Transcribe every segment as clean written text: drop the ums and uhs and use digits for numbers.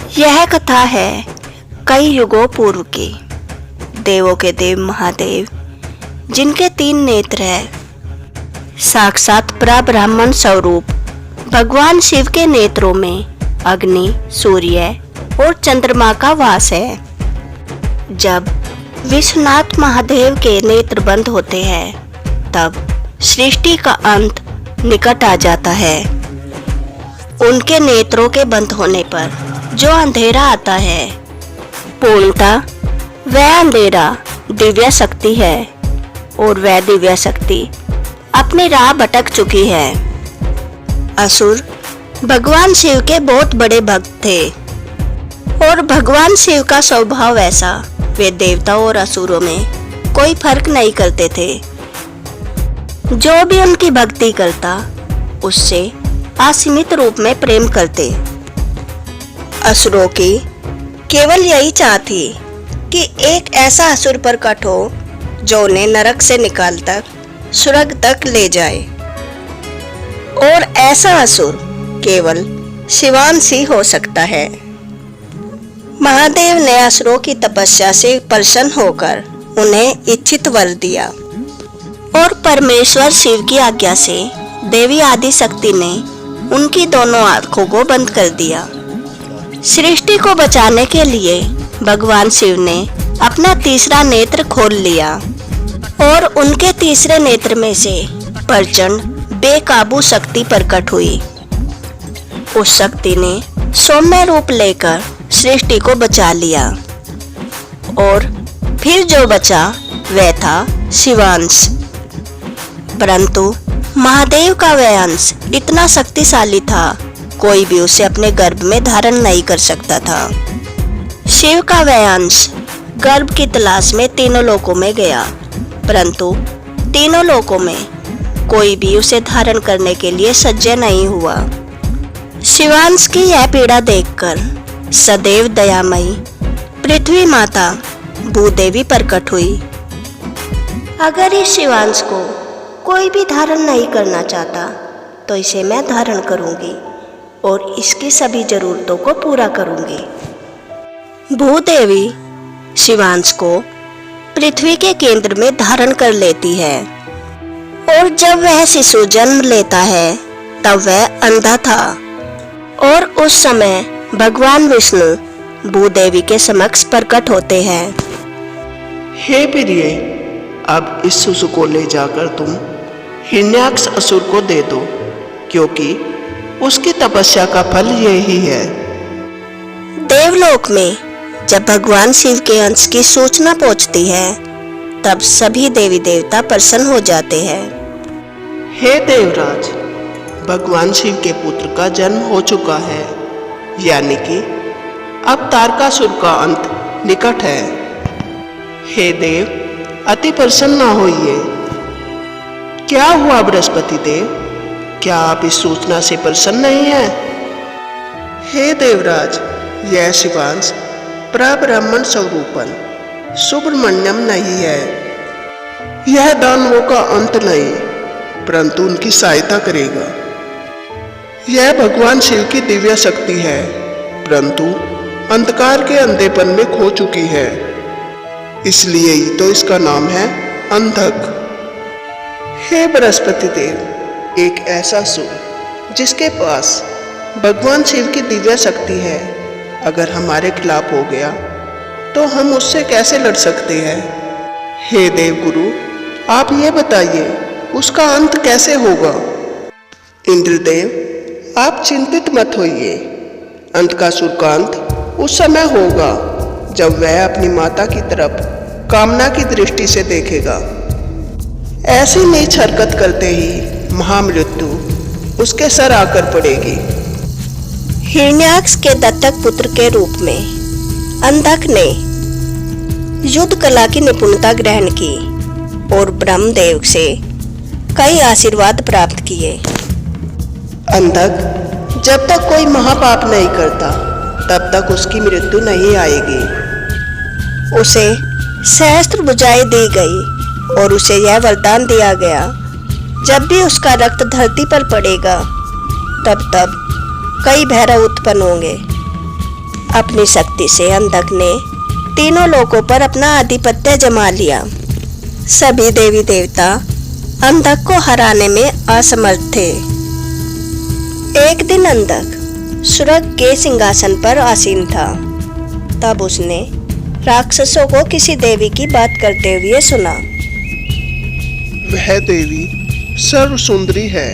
यह कथा है कई युगों पूर्व की। देवों के देव महादेव, जिनके 3 नेत्र हैं, साक्षात ब्राह्मण स्वरूप भगवान शिव के नेत्रों में अग्नि, सूर्य और चंद्रमा का वास है। जब विश्वनाथ महादेव के नेत्र बंद होते हैं, तब सृष्टि का अंत निकट आ जाता है। उनके नेत्रों के बंद होने पर जो अंधेरा आता है, पूर्णतः वह अंधेरा दिव्य शक्ति है और वह दिव्य शक्ति अपनी राह भटक चुकी है। असुर भगवान शिव के बहुत बड़े भक्त थे और भगवान शिव का स्वभाव ऐसा, वे देवताओं और असुरों में कोई फर्क नहीं करते थे। जो भी उनकी भक्ति करता, उससे असीमित रूप में प्रेम करते। असुरों की केवल यही चाह थी कि एक ऐसा असुर प्रकट हो जो उन्हें नरक से निकालकर स्वर्ग तक ले जाए, और ऐसा असुर केवल शिवांश ही हो सकता है। महादेव ने असुरों की तपस्या से प्रसन्न होकर उन्हें इच्छित वर दिया और परमेश्वर शिव की आज्ञा से देवी आदि शक्ति ने उनकी दोनों आंखों को बंद कर दिया। सृष्टि को बचाने के लिए भगवान शिव ने अपना तीसरा नेत्र खोल लिया और उनके तीसरे नेत्र में से प्रचंड बेकाबू शक्ति प्रकट हुई। उस शक्ति ने सौम्य रूप लेकर सृष्टि को बचा लिया और फिर जो बचा वह था शिवांश। परंतु महादेव का वह अंश इतना शक्तिशाली था, कोई भी उसे अपने गर्भ में धारण नहीं कर सकता था। शिव का वह अंश गर्भ की तलाश में तीनों लोकों में गया, परंतु तीनों लोकों में कोई भी उसे धारण करने के लिए सज्ज नहीं हुआ। शिवांश की यह पीड़ा देखकर सदैव दयामयी पृथ्वी माता भूदेवी प्रकट हुई। अगर इस शिवांश को कोई भी धारण नहीं करना चाहता, तो इसे मैं धारण करूंगी और इसकी सभी जरूरतों को पूरा करूंगी। भूदेवी शिवांश को पृथ्वी के केंद्र में धारण कर लेती है और जब वह शिशु जन्म लेता है, तब वह अंधा था और उस समय भगवान विष्णु भूदेवी के समक्ष प्रकट होते हैं। हे प्रिय, अब इस शिशु को ले जाकर तुम हिरण्याक्ष असुर को दे दो, क्योंकि उसकी तपस्या का फल यही है। देवलोक में जब भगवान शिव के अंश की सूचना पहुंचती है, तब सभी देवी देवता प्रसन्न हो जाते हैं। हे देवराज, भगवान शिव के पुत्र का जन्म हो चुका है, यानी कि अब तारकासुर का अंत निकट है। हे देव, अति प्रसन्न न होइए। क्या हुआ बृहस्पति देव, क्या आप इस सूचना से प्रसन्न नहीं हैं? हे देवराज, यह शिवांश ब्राह्मण स्वरूपन सुब्रमण्यम नहीं है। यह दानवों का अंत नहीं, परंतु उनकी सहायता करेगा। यह भगवान शिव की दिव्य शक्ति है, परंतु अंधकार के अंधेपन में खो चुकी है, इसलिए ही तो इसका नाम है अंधक। हे बृहस्पति देव, एक ऐसा असुर जिसके पास भगवान शिव की दिव्य शक्ति है, अगर हमारे खिलाफ हो गया तो हम उससे कैसे लड़ सकते हैं? हे देव गुरु, आप ये बताइए, उसका अंत कैसे होगा? इंद्रदेव, आप चिंतित मत होइए। अंधकासुर का अंत उस समय होगा जब वह अपनी माता की तरफ कामना की दृष्टि से देखेगा। ऐसी नीच हरकत करते ही महामृत्यु उसके सर आकर पड़ेगी। हिरण्याक्ष के दत्तक पुत्र के रूप में अंधक ने युद्ध कला की निपुणता ग्रहण की और ब्रह्मदेव से कई आशीर्वाद प्राप्त किए। अंधक जब तक कोई महापाप नहीं करता, तब तक उसकी मृत्यु नहीं आएगी। उसे सहस्त्र भुजाएं दी गई और उसे यह वरदान दिया गया, जब भी उसका रक्त धरती पर पड़ेगा, तब कई भैरव उत्पन्न होंगे। अपनी शक्ति से अंधक ने तीनों लोकों पर अपना आधिपत्य जमा लिया। सभी देवी देवता अंधक को हराने में असमर्थ थे। एक दिन अंधक स्वर्ग के सिंहासन पर आसीन था। तब उसने राक्षसों को किसी देवी की बात करते हुए सुना। वह देवी सर्व सुंदरी है।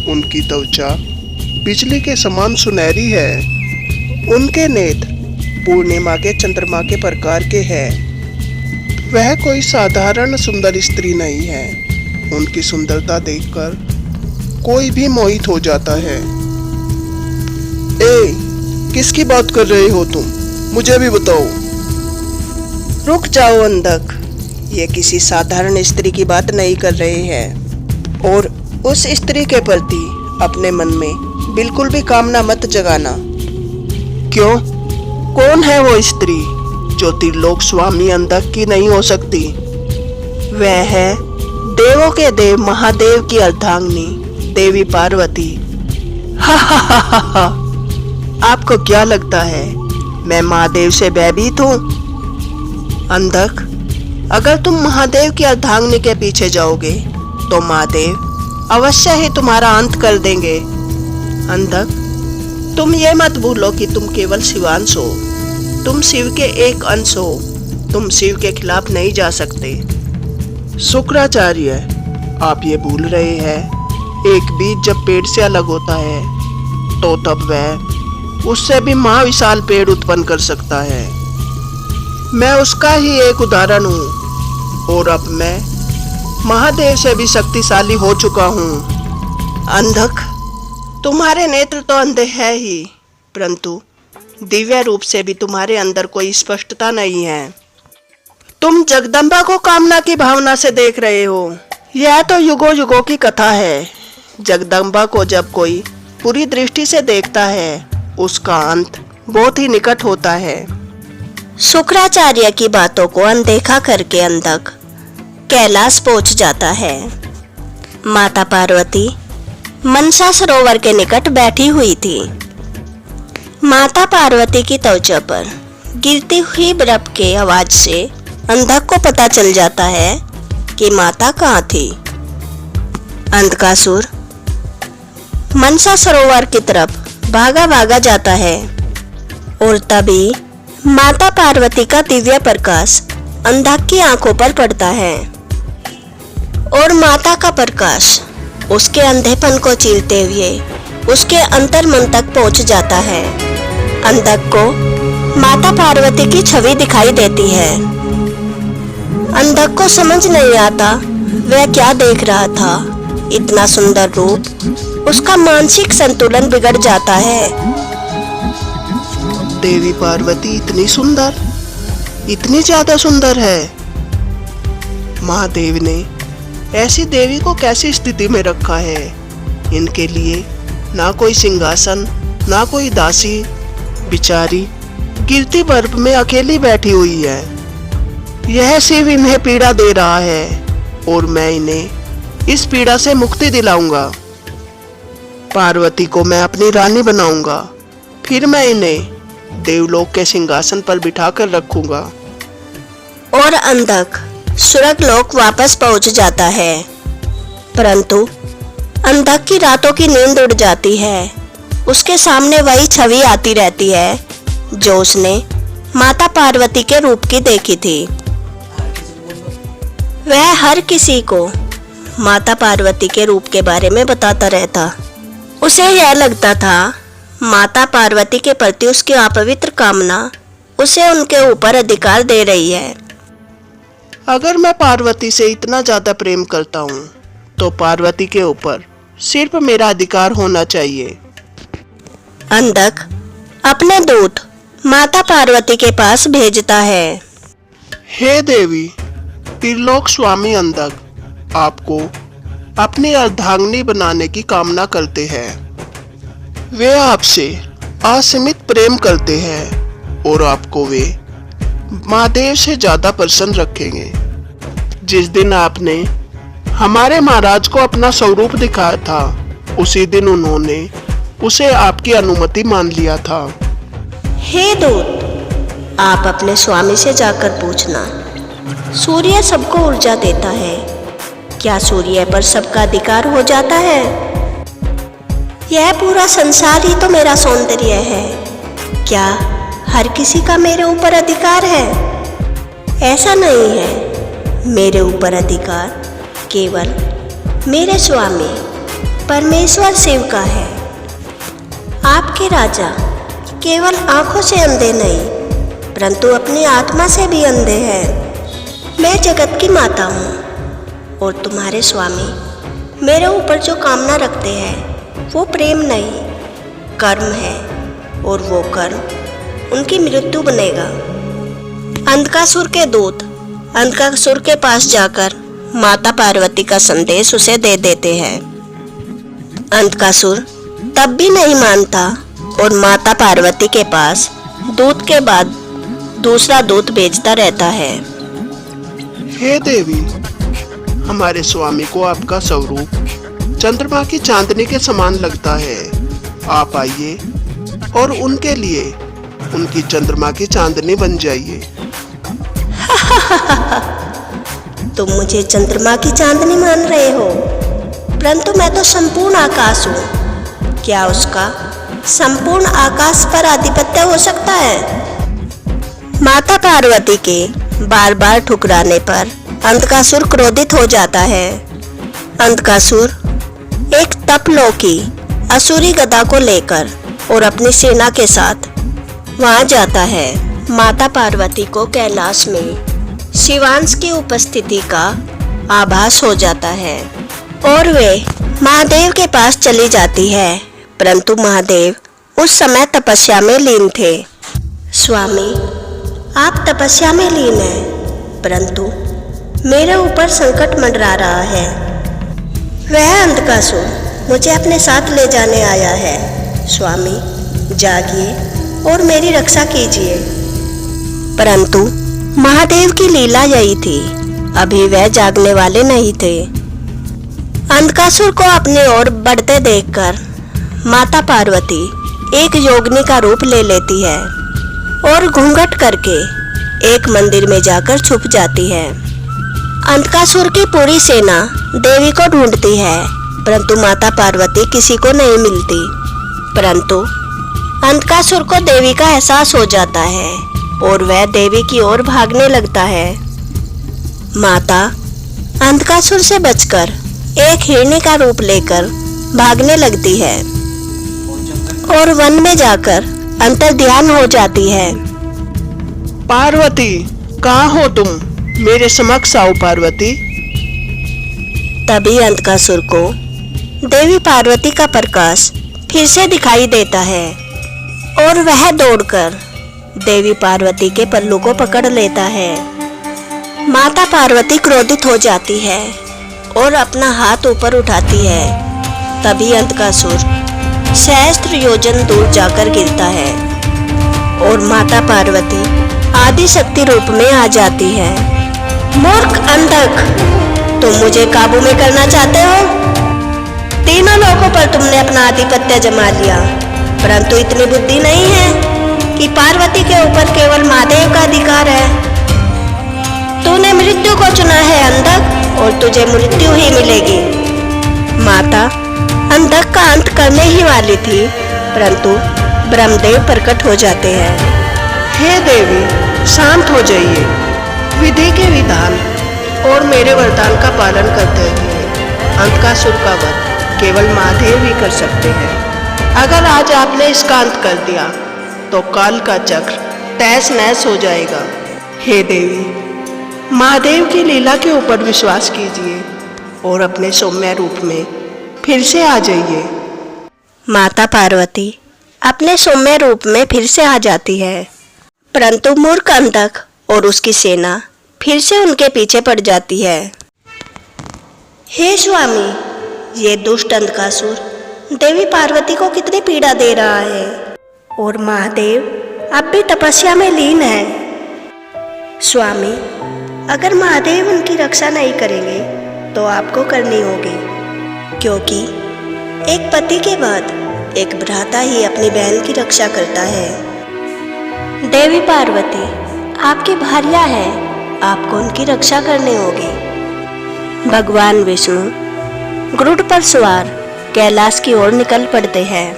उनकी त्वचा बिजली के समान सुनहरी है। उनके नेत्र पूर्णिमा के चंद्रमा के प्रकार के हैं। वह कोई साधारण सुंदर स्त्री नहीं है। उनकी सुंदरता देखकर कोई भी मोहित हो जाता है। ए, किसकी बात कर रहे हो तुम? मुझे भी बताओ। रुक जाओ अंधक, ये किसी साधारण स्त्री की बात नहीं कर रहे हैं। और उस स्त्री के प्रति अपने मन में बिल्कुल भी कामना मत जगाना। क्यों? कौन है वो स्त्री जो त्रिलोक स्वामी अंधक की नहीं हो सकती? वह है देवों के देव महादेव की अर्धांगिनी देवी पार्वती। हा हा हा हा हा। आपको क्या लगता है मैं महादेव से भयभीत हूँ? अंधक, अगर तुम महादेव की अर्धांगिनी के पीछे जाओगे तो महादेव अवश्य ही तुम्हारा अंत कर देंगे। अंधक, तुम ये मत भूलो कि तुम केवल शिवांश हो। तुम शिव के एक अंश हो। तुम शिव के खिलाफ नहीं जा सकते। शुक्राचार्य, आप ये भूल रहे हैं, एक बीज जब पेड़ से अलग होता है तो तब वह उससे भी महाविशाल पेड़ उत्पन्न कर सकता है। मैं उसका ही एक उदाहरण हूँ और अब मैं महादेव से भी शक्तिशाली हो चुका हूँ। अंधक, तुम्हारे नेत्र तो अंधे हैं ही, परंतु दिव्य रूप से भी तुम्हारे अंदर कोई स्पष्टता नहीं है। तुम जगदम्बा को कामना की भावना से देख रहे हो। यह तो युगों युगों की कथा है। जगदम्बा को जब कोई पूरी दृष्टि से देखता है उसका अंत बहुत ही निकट होता है। शुक्राचार्य की बातों को अनदेखा करके अंधक कैलाश पहुंच जाता है। माता पार्वती मनसा सरोवर के निकट बैठी हुई थी। माता पार्वती की त्वचा पर गिरती हुई बर्फ के आवाज से अंधक को पता चल जाता है कि माता कहाँ थी। अंधकासुर मनसा सरोवर की तरफ भागा भागा जाता है और तभी माता पार्वती का दिव्य प्रकाश अंधक की आंखों पर पड़ता है और माता का प्रकाश उसके अंधेपन को चीरते हुए उसके अंतर्मन तक पहुंच जाता है। अंधक को माता पार्वती की छवि दिखाई देती है। अंधक को समझ नहीं आता वह क्या देख रहा था। इतना सुंदर रूप, उसका मानसिक संतुलन बिगड़ जाता है। देवी पार्वती इतनी सुंदर, इतनी ज्यादा सुंदर है। महादेव ने ऐसी देवी को कैसी स्थिति में रखा है? इनके लिए ना कोई सिंहासन, ना कोई दासी, बिचारी गिरती बर्फ में अकेली बैठी हुई है। यह शिव इन्हें पीड़ा दे रहा है और मैं इन्हें इस पीड़ा से मुक्ति दिलाऊंगा। पार्वती को मैं अपनी रानी बनाऊंगा, फिर मैं इन्हें देवलोक के सिंहासन पर बिठाकर रखूंगा। और अंधक स्वर्गलोक वापस पहुंच जाता है, परंतु अंधक की रातों की नींद उड़ जाती है। उसके सामने वही छवि आती रहती है जो उसने माता पार्वती के रूप की देखी थी। वह हर किसी को माता पार्वती के रूप के बारे में बताता रहता। उसे यह लगता था माता पार्वती के प्रति उसकी अपवित्र कामना उसे उनके ऊपर अधिकार दे रही है। अगर मैं पार्वती से इतना ज्यादा प्रेम करता हूँ तो पार्वती के ऊपर सिर्फ मेरा अधिकार होना चाहिए। अंधक अपने दूत माता पार्वती के पास भेजता है। हे देवी, त्रिलोक स्वामी अंधक आपको अपनी अर्धांगिनी बनाने की कामना करते हैं। वे आपसे असीमित प्रेम करते हैं और आपको वे महादेव से ज्यादा प्रसन्न रखेंगे। जिस दिन आपने हमारे महाराज को अपना स्वरूप दिखाया था, उसी दिन उन्होंने उसे आपकी अनुमति मान लिया था। हे दूत, आप अपने स्वामी से जाकर पूछना, सूर्य सबको ऊर्जा देता है, क्या सूर्य पर सबका अधिकार हो जाता है? यह पूरा संसार ही तो मेरा सौंदर्य है, क्या हर किसी का मेरे ऊपर अधिकार है? ऐसा नहीं है, मेरे ऊपर अधिकार केवल मेरे स्वामी परमेश्वर शिव का है। आपके राजा केवल आंखों से अंधे नहीं, परंतु अपनी आत्मा से भी अंधे हैं। मैं जगत की माता हूँ और तुम्हारे स्वामी मेरे ऊपर जो कामना रखते हैं वो प्रेम नहीं, कर्म है, और वो कर्म उनकी मृत्यु बनेगा। अंधकासुर के दूत अंधकासुर के पास जाकर माता पार्वती का संदेश उसे दे देते हैं। अंधकासुर तब भी नहीं मानता और माता पार्वती के पास दूत के बाद दूसरा दूत भेजता रहता है। हे देवी, हमारे स्वामी को आपका स्वरूप चंद्रमा की चांदनी के समान लगता है। आप आइए और उनके लिए उनकी चंद्रमा की चांदनी बन जाइए। तुम मुझे चंद्रमा की चांदनी मान रहे हो, परंतु मैं तो संपूर्ण आकाश हूँ। क्या उसका संपूर्ण आकाश पर आधिपत्य हो सकता है? माता पार्वती के बार बार ठुकराने पर अंधकासुर क्रोधित हो जाता है। अंधकासुर एक तपलोकी असुरी गदा को लेकर और अपनी सेना के साथ वहां जाता है। माता पार्वती को कैलाश में शिवांश की उपस्थिति का आभास हो जाता है और वे महादेव के पास चली जाती है, परंतु महादेव उस समय तपस्या में लीन थे। स्वामी, आप तपस्या में लीन हैं, परंतु मेरे ऊपर संकट मंडरा रहा है। वह अंधकासुर मुझे अपने साथ ले जाने आया है। स्वामी, जागिए और मेरी रक्षा कीजिए। परंतु महादेव की लीला यही थी, अभी वह जागने वाले नहीं थे। अंधकासुर को अपनी ओर बढ़ते देखकर माता पार्वती एक योगिनी का रूप ले लेती है और घूंघट करके एक मंदिर में जाकर छुप जाती है। अंधकासुर की पूरी सेना देवी को ढूंढती है, परंतु माता पार्वती किसी को नहीं मिलती। परंतु अंधकासुर को देवी का एहसास हो जाता है और वह देवी की ओर भागने लगता है। माता अंधकासुर से बचकर एक हिरनी का रूप लेकर भागने लगती है और वन में जाकर अंतर्ध्यान हो जाती है। पार्वती, कहाँ हो तुम? मेरे समक्ष आओ पार्वती। तभी अंधकासुर को देवी पार्वती का प्रकाश फिर से दिखाई देता है और वह दौड़कर देवी पार्वती के पल्लू को पकड़ लेता है। माता पार्वती क्रोधित हो जाती है और अपना हाथ ऊपर उठाती है। तभी अंधकासुर सहस्त्र योजन दूर जाकर गिरता है और माता पार्वती आदि शक्ति रूप में आ जाती है। मूर्ख अंधक, तुम मुझे काबू में करना चाहते हो? तीनों लोगों पर तुमने अपना आधिपत्य जमा लिया, परंतु इतनी बुद्धि नहीं है कि पार्वती के ऊपर केवल महादेव का अधिकार है। तूने मृत्यु को चुना है अंधक, और तुझे मृत्यु ही मिलेगी। माता अंधक का अंत करने ही वाली थी, परंतु ब्रह्मदेव प्रकट हो जाते हैं। हे देवी, शांत हो जाइए। विधि के विधान और मेरे वरदान का पालन करते हुए अंधकासुर का वध केवल महादेव ही कर सकते हैं। अगर आज आपने इसका अंत कर दिया तो काल का चक्र तहस नहस हो जाएगा। हे देवी, महादेव की लीला के ऊपर विश्वास कीजिए और अपने सौम्य रूप में फिर से आ जाइए। माता पार्वती अपने सौम्य रूप में फिर से आ जाती है, परंतु मूर्ख अंधक और उसकी सेना फिर से उनके पीछे पड़ जाती है। हे स्वामी, ये दुष्ट अंधकासुर देवी पार्वती को कितनी पीड़ा दे रहा है और महादेव अब भी तपस्या में लीन है। स्वामी, अगर महादेव उनकी रक्षा नहीं करेंगे तो आपको करनी होगी, क्योंकि एक पति के बाद एक भ्राता ही अपनी बहन की रक्षा करता है। देवी पार्वती, आपकी भार्या है, आपको उनकी रक्षा करनी होगी। भगवान विष्णु गरुड़ पर सवार कैलाश की ओर निकल पड़ते हैं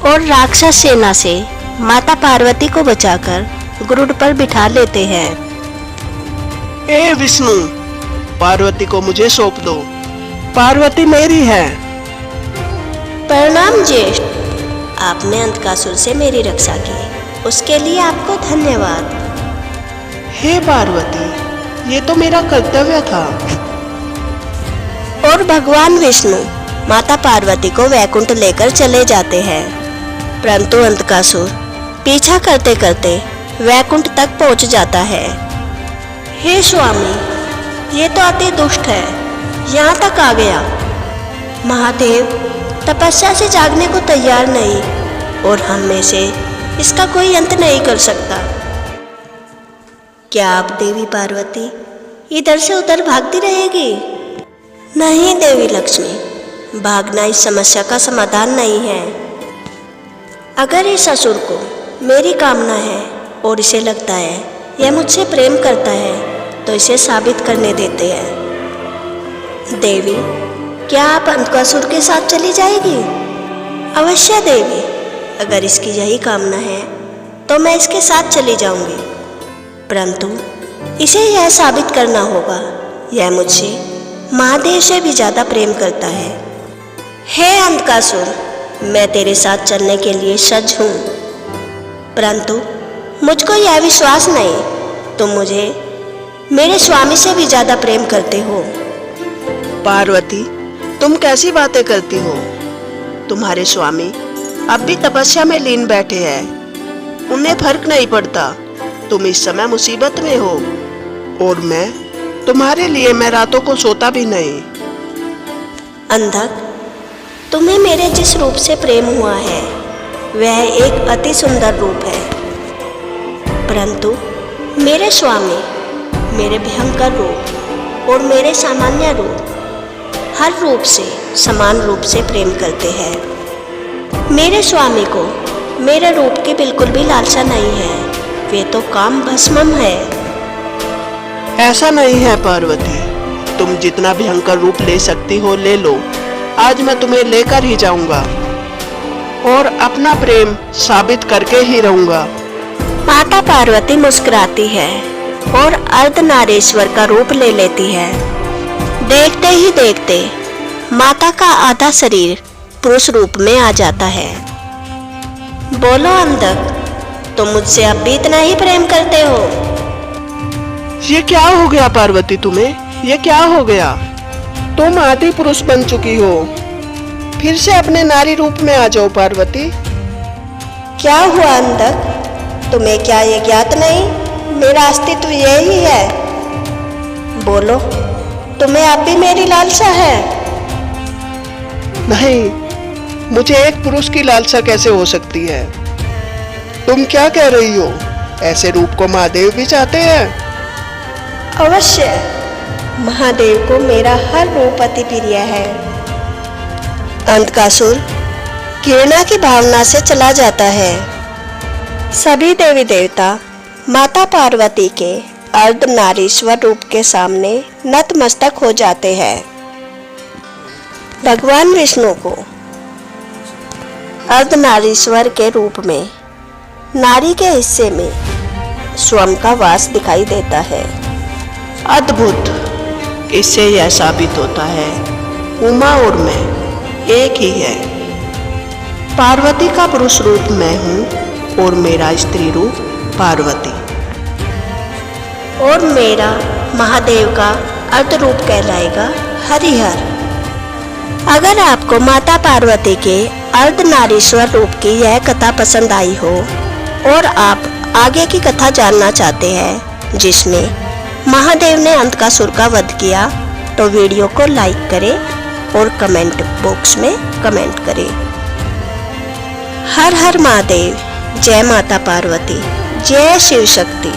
और राक्षस सेना से माता पार्वती को बचाकर गरुड़ पर बिठा लेते हैं। ए विष्णु, पार्वती को मुझे सौंप दो, पार्वती मेरी है। प्रणाम ज्येष्ठ, आपने अंधकासुर से मेरी रक्षा की, उसके लिए आपको धन्यवाद। हे पार्वती, ये तो मेरा कर्तव्य था। और भगवान विष्णु माता पार्वती को वैकुंठ लेकर चले जाते हैं, परंतु अंधकासुर पीछा करते करते वैकुंठ तक पहुंच जाता है। हे स्वामी, ये तो अति दुष्ट है, यहाँ तक आ गया। महादेव तपस्या से जागने को तैयार नहीं और हम में से इसका कोई अंत नहीं कर सकता। क्या आप देवी पार्वती इधर से उधर भागती रहेगी? नहीं देवी लक्ष्मी, भागना इस समस्या का समाधान नहीं है। अगर इस असुर को मेरी कामना है और इसे लगता है यह मुझसे प्रेम करता है, तो इसे साबित करने देते हैं। देवी, क्या आप अंधकासुर के साथ चली जाएगी? अवश्य देवी, अगर इसकी यही कामना है तो मैं इसके साथ चली जाऊंगी, परंतु इसे यह साबित करना होगा यह मुझसे महादेव से भी ज्यादा प्रेम करता है। हे अंधकासुर, मैं तेरे साथ चलने के लिए सज्ज हूँ, परंतु मुझको यह विश्वास नहीं तुम मुझे मेरे स्वामी से भी ज्यादा प्रेम करते हो। पार्वती, तुम कैसी बातें करती हो? तुम्हारे स्वामी अब भी तपस्या में लीन बैठे हैं, उन्हें फर्क नहीं पड़ता तुम इस समय मुसीबत में हो, और मैं तुम्हारे लिए मैं रातों को सोता भी नहीं। अंधक, तुम्हें मेरे जिस रूप से प्रेम हुआ है वह एक अति सुंदर रूप है, परंतु मेरे स्वामी मेरे भयंकर रूप और मेरे सामान्य रूप हर रूप से समान रूप से प्रेम करते हैं। मेरे स्वामी को मेरे रूप की बिल्कुल भी लालसा नहीं है, वे तो काम भस्मम है। ऐसा नहीं है पार्वती, तुम जितना भयंकर रूप ले सकती हो ले लो, आज मैं तुम्हें लेकर ही जाऊंगा और अपना प्रेम साबित करके ही रहूंगा। माता पार्वती मुस्कुराती है और अर्धनारीश्वर का रूप ले लेती है। देखते ही देखते माता का आधा शरीर पुरुष रूप में आ जाता है। बोलो अंधक, तुम मुझसे अब भी इतना ही प्रेम करते हो? ये क्या हो गया पार्वती तुम्हें? ये क्या हो गया? तुम आदि पुरुष बन चुकी हो, फिर से अपने नारी रूप में आ जाओ पार्वती। क्या हुआ अंधक, तुम्हें क्या ये ज्ञात नहीं मेरा अस्तित्व यही है? बोलो, तुम्हें अब भी मेरी लालसा है? नहीं, मुझे एक पुरुष की लालसा कैसे हो सकती है? तुम क्या कह रही हो? ऐसे रूप को महादेव भी चाहते हैं? अवश्य, महादेव को मेरा हर रूप अति प्रिय है। अंधकासुर घृणा की भावना से चला जाता है। सभी देवी देवता माता पार्वती के अर्धनारीश्वर रूप के सामने नतमस्तक हो जाते हैं। भगवान विष्णु को अर्धनारीश्वर के रूप में नारी के हिस्से में स्वयं का वास दिखाई देता है। अद्भुत, इससे यह साबित होता है उमा और मैं एक ही है। पार्वती का पुरुष रूप मैं हूँ और मेरा स्त्री रूप पार्वती, और मेरा महादेव का अर्ध रूप कहलाएगा हरिहर। अगर आपको माता पार्वती के अर्धनारीश्वर रूप की यह कथा पसंद आई हो और आप आगे की कथा जानना चाहते हैं जिसमें महादेव ने अंधकासुर का वध किया, तो वीडियो को लाइक करें और कमेंट बॉक्स में कमेंट करें। हर हर महादेव, जय माता पार्वती, जय शिव शक्ति।